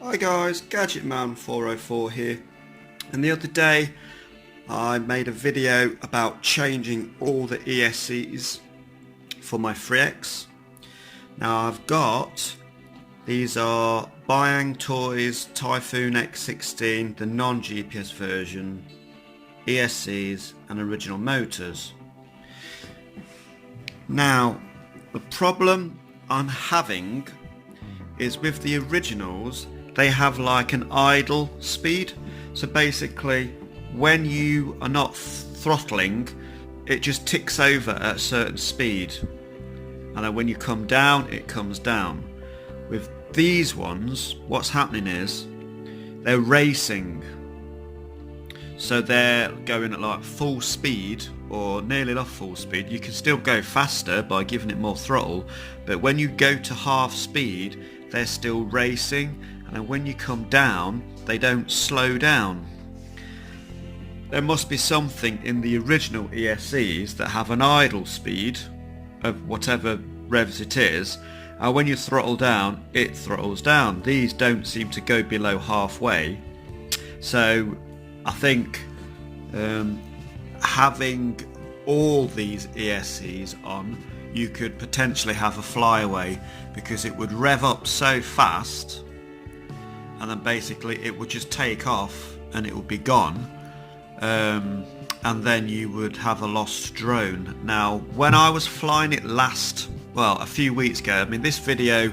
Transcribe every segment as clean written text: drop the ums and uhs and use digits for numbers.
Hi guys, GadgetMan404 here, and the other day I made a video about changing all the ESCs for my FreeX. Now these are Buyang Toys Typhoon X16, the non-GPS version, ESCs and original motors. Now the problem I'm having is with the originals, they have like an idle speed. So basically when you are not throttling, it just ticks over at a certain speed, and then when you come down, it comes down. With these ones, what's happening is they're racing, so they're going at like full speed or nearly enough full speed. You can still go faster by giving it more throttle, but when you go to half speed, they're still racing, and then when you come down, they don't slow down. There must be something in the original ESCs that have an idle speed of whatever revs it is, and when you throttle down, it throttles down. These don't seem to go below halfway, so I think having all these ESCs on, you could potentially have a flyaway, because it would rev up so fast and then basically it would just take off and it would be gone, and then you would have a lost drone. Now when I was flying it a few weeks ago, I mean this video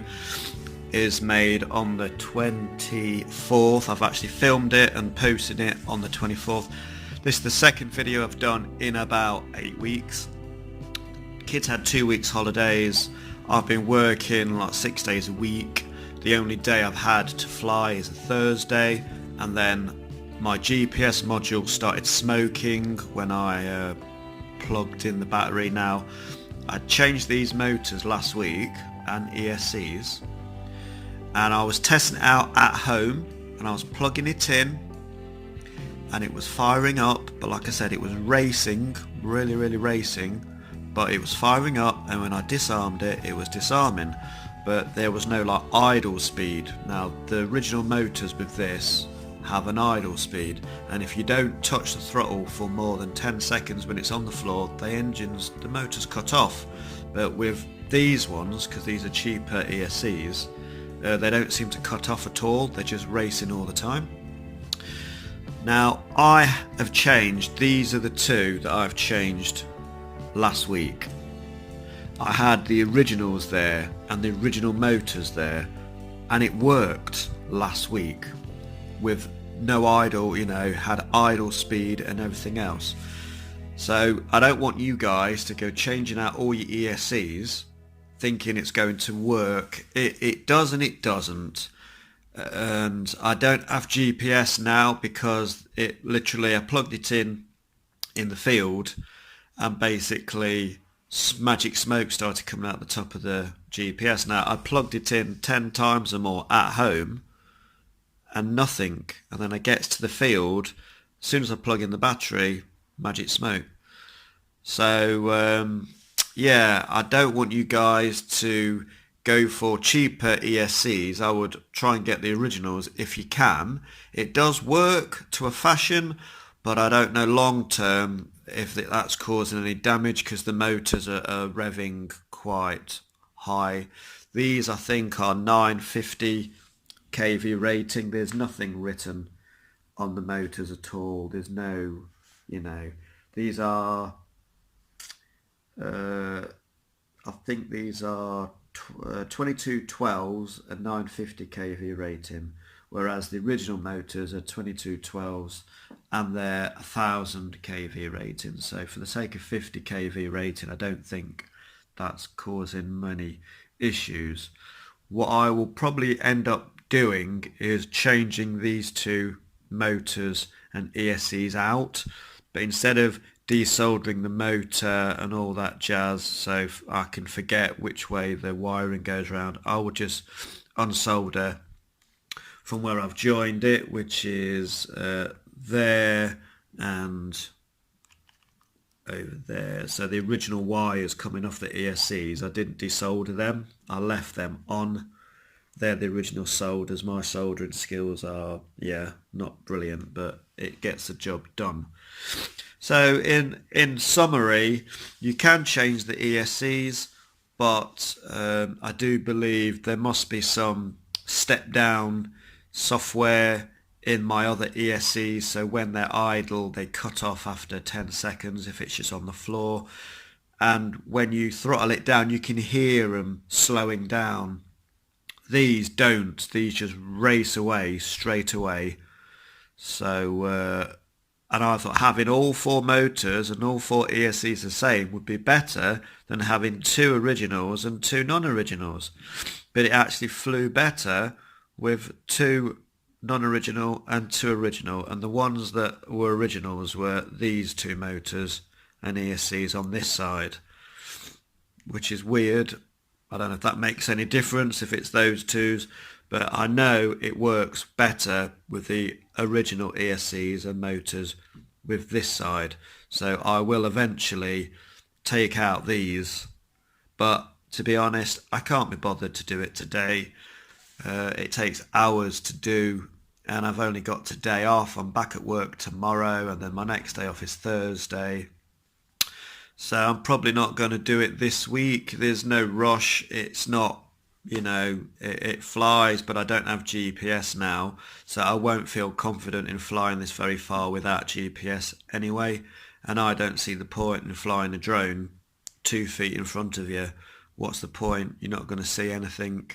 is made on the 24th. I've actually filmed it and posted it on the 24th. This is the second video I've done in about 8 weeks. Kids had 2 weeks holidays. I've been working like 6 days a week. The only day I've had to fly is a Thursday, and then my GPS module started smoking when I plugged in the battery. Now I changed these motors last week and ESCs, and I was testing it out at home, and I was plugging it in and it was firing up, but like I said, it was racing, really racing, but it was firing up, and when I disarmed it, it was disarming, but there was no like idle speed. Now the original motors with this have an idle speed, and if you don't touch the throttle for more than 10 seconds when it's on the floor, the motor's cut off. But with these ones, because these are cheaper ESCs, they don't seem to cut off at all, they're just racing all the time. Now I have changed, these are the two that I've changed last week. I had the originals there and the original motors there, and it worked last week with no idle, had idle speed and everything else. So I don't want you guys to go changing out all your ESCs thinking it's going to work. It does and it doesn't. And I don't have GPS now because I plugged it in the field, and basically magic smoke started coming out the top of the GPS. Now I plugged it in 10 times or more at home and nothing, and then I get to the field, as soon as I plug in the battery, magic smoke. So yeah, I don't want you guys to go for cheaper ESCs. I would try and get the originals if you can. It does work to a fashion, but I don't know long term if that's causing any damage, because the motors are revving quite high. These I think are 950 kV rating. There's nothing written on the motors at all. There's no, these are I think these are 2212s and 950 kV rating, whereas the original motors are 2212s and they're 1000 kV rating. So for the sake of 50 kV rating, I don't think that's causing many issues. What I will probably end up doing is changing these two motors and ESCs out, but instead of desoldering the motor and all that jazz so I can forget which way the wiring goes around, I will just unsolder from where I've joined it, which is there and over there. So the original wires coming off the ESCs, I didn't desolder them, I left them on they're the original solders. My soldering skills are, yeah, not brilliant, but it gets the job done. So in summary, you can change the ESCs, but I do believe there must be some step down software in my other ESCs, so when they're idle they cut off after 10 seconds if it's just on the floor, and when you throttle it down you can hear them slowing down. These don't, these just race away straight away. So and I thought having all 4 motors and all 4 ESCs the same would be better than having 2 originals and 2 non-originals. But it actually flew better with 2 non-original and 2 original. And the ones that were originals were these 2 motors and ESCs on this side, which is weird. I don't know if that makes any difference if it's those twos, but I know it works better with the original ESCs and motors with this side. So I will eventually take out these, but to be honest, I can't be bothered to do it today. It takes hours to do, and I've only got today off. I'm back at work tomorrow, and then my next day off is Thursday. So I'm probably not going to do it this week. There's no rush. It's not, you know, it flies, but I don't have GPS now, so I won't feel confident in flying this very far without GPS anyway. And I don't see the point in flying a drone 2 feet in front of you. What's the point? You're not going to see anything.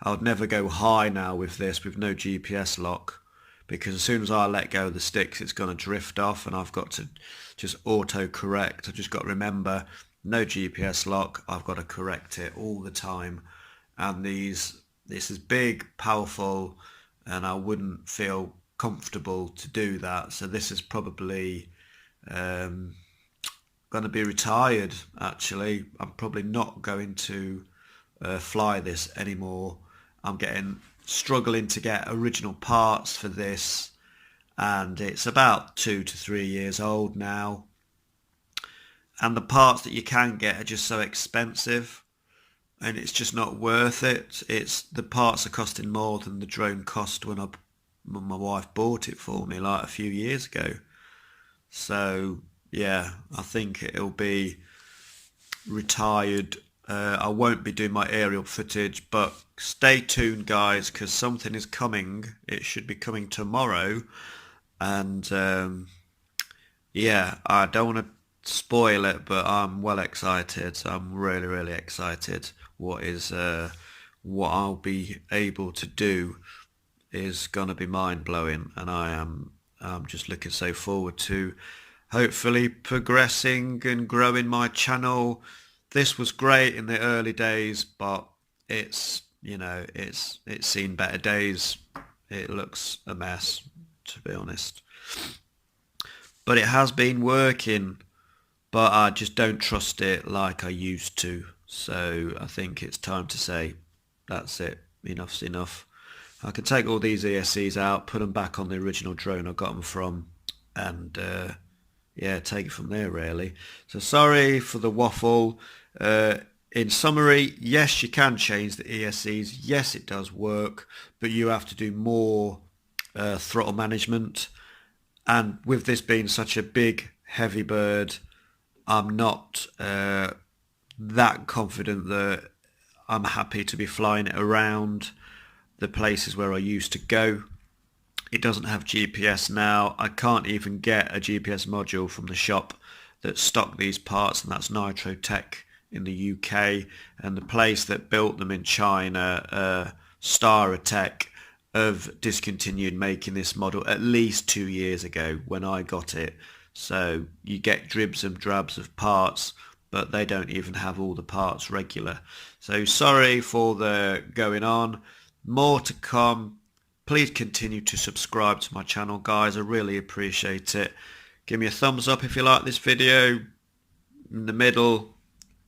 I would never go high now with this, with no GPS lock, because as soon as I let go of the sticks it's going to drift off, and I've got to just auto correct. I've just got to remember, no GPS lock, I've got to correct it all the time. And this is big, powerful, and I wouldn't feel comfortable to do that. So this is probably going to be retired. Actually, I'm probably not going to fly this anymore. I'm struggling to get original parts for this, and it's about 2 to 3 years old now, and the parts that you can get are just so expensive, and it's just not worth it. The parts are costing more than the drone cost when my wife bought it for me like a few years ago. So yeah, I think it'll be retired. I won't be doing my aerial footage, but stay tuned guys, because something is coming. It should be coming tomorrow, and yeah, I don't want to spoil it, but I'm well excited. I'm really excited. What I'll be able to do is gonna be mind-blowing, and I'm just looking so forward to hopefully progressing and growing my channel. This was great in the early days, but it's seen better days. It looks a mess, to be honest, but it has been working, but I just don't trust it like I used to. So I think it's time to say that's it, enough's enough. I can take all these ESCs out, put them back on the original drone I got them from, and yeah, take it from there really. So sorry for the waffle. In summary, yes, you can change the ESCs. Yes, it does work, but you have to do more throttle management. And with this being such a big, heavy bird, I'm not that confident that I'm happy to be flying it around the places where I used to go. It doesn't have GPS now. I can't even get a GPS module from the shop that stocked these parts, and that's Nitrotech in the UK, and the place that built them in China, Staratech, have discontinued making this model at least 2 years ago when I got it. So you get dribs and drabs of parts, but they don't even have all the parts regular. So sorry for the going on. More to come. Please continue to subscribe to my channel, guys. I really appreciate it. Give me a thumbs up if you like this video, in the middle,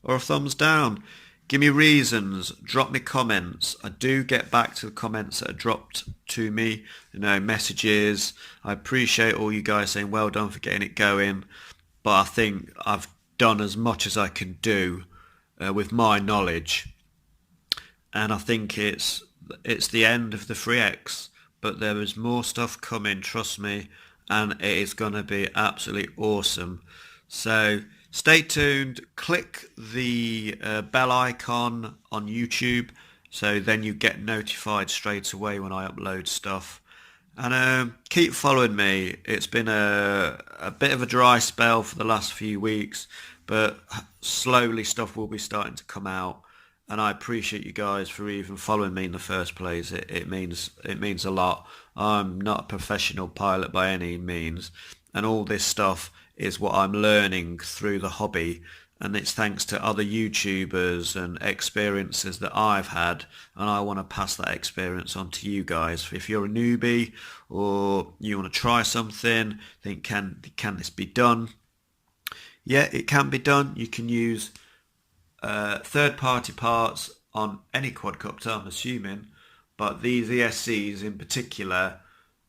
or a thumbs down. Give me reasons, drop me comments. I do get back to the comments that are dropped to me, messages. I appreciate all you guys saying well done for getting it going, but I think I've done as much as I can do with my knowledge, and I think it's it's the end of the 3X, but there is more stuff coming, trust me, and it is going to be absolutely awesome. So stay tuned, click the bell icon on YouTube, so then you get notified straight away when I upload stuff. And keep following me. It's been a bit of a dry spell for the last few weeks, but slowly stuff will be starting to come out. And I appreciate you guys for even following me in the first place. It means a lot. I'm not a professional pilot by any means, and all this stuff is what I'm learning through the hobby, and it's thanks to other YouTubers and experiences that I've had, and I want to pass that experience on to you guys. If you're a newbie or you want to try something, think can this be done? Yeah, it can be done. You can use third-party parts on any quadcopter, I'm assuming, but these ESCs in particular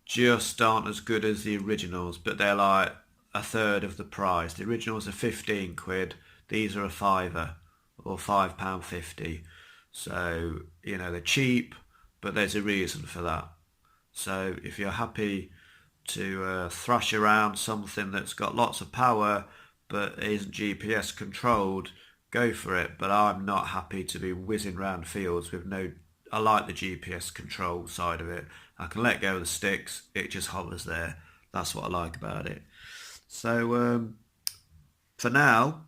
just aren't as good as the originals, but they're like a third of the price. The originals are 15 quid, these are a fiver or £5.50. So, you know, they're cheap, but there's a reason for that. So if you're happy to thrash around something that's got lots of power but isn't GPS controlled, go for it. But I'm not happy to be whizzing around fields with no... I like the GPS control side of it. I can let go of the sticks, it just hovers there. That's what I like about it. So for now,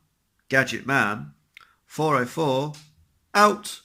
Gadget Man 404 out.